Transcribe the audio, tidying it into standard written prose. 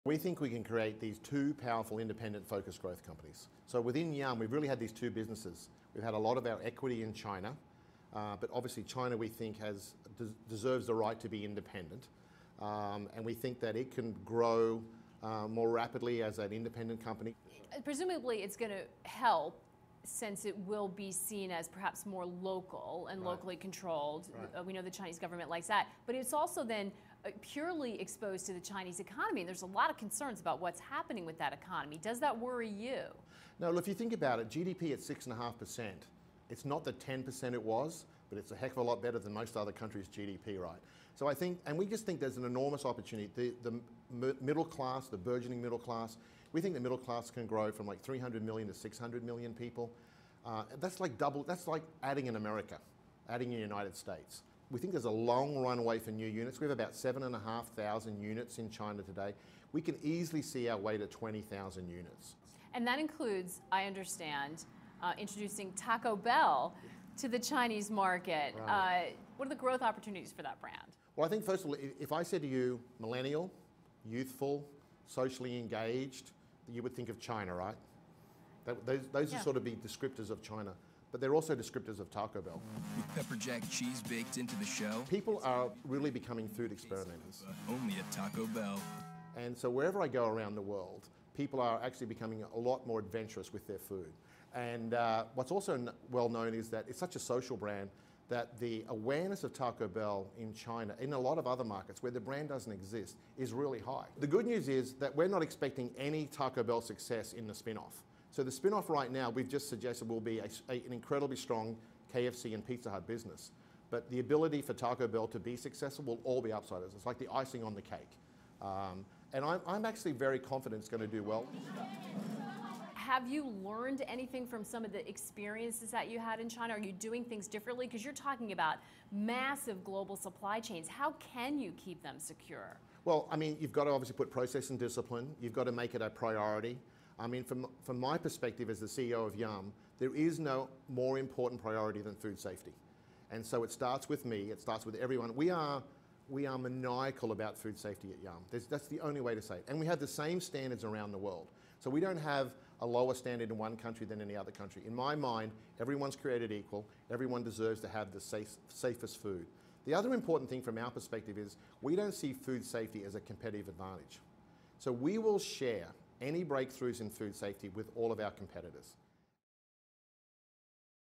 We think we can create these two powerful independent focused growth companies. So within Yum, we've really had these two businesses. We've had a lot of our equity in China, but obviously China we think deserves the right to be independent. And we think that it can grow more rapidly as an independent company. Presumably it's going to help, since it will be seen as perhaps more local and locally controlled. Right. We know the Chinese government likes that. But it's also then purely exposed to the Chinese economy. And there's a lot of concerns about what's happening with that economy. Does that worry you? No, if you think about it, GDP at 6.5%. It's not the 10% it was, but it's a heck of a lot better than most other countries' GDP, right? So I think, and we just think there's an enormous opportunity. The middle class, the burgeoning middle class, we think the middle class can grow from like 300 million to 600 million people. That's like double, that's like adding in America, adding in the United States. We think there's a long runway for new units. We have about 7,500 units in China today. We can easily see our way to 20,000 units. And that includes, I understand, introducing Taco Bell to the Chinese market. Right. What are the growth opportunities for that brand? Well, I think first of all, if I said to you, millennial, youthful, socially engaged, you would think of China, right? Those are sort of be descriptors of China, but they're also descriptors of Taco Bell. With pepper jack cheese baked into the show, people are really becoming food experimenters. Only at Taco Bell. And so wherever I go around the world, people are actually becoming a lot more adventurous with their food. And what's also well known is that it's such a social brand that the awareness of Taco Bell in China, in a lot of other markets where the brand doesn't exist, is really high. The good news is that we're not expecting any Taco Bell success in the spin-off. So the spin-off right now, we've just suggested will be an incredibly strong KFC and Pizza Hut business. But the ability for Taco Bell to be successful will all be upsiders. It's like the icing on the cake. And I'm actually very confident it's going to do well. Have you learned anything from some of the experiences that you had in China? Are you doing things differently? Because you're talking about massive global supply chains. How can you keep them secure? Well, I mean, you've got to obviously put process and discipline. You've got to make it a priority. I mean, from my perspective as the CEO of Yum, there is no more important priority than food safety. And so it starts with me, it starts with everyone. We are maniacal about food safety at Yum. That's the only way to say it. And we have the same standards around the world. So we don't have a lower standard in one country than any other country. In my mind, everyone's created equal. Everyone deserves to have the safest food. The other important thing from our perspective is we don't see food safety as a competitive advantage. So we will share any breakthroughs in food safety with all of our competitors.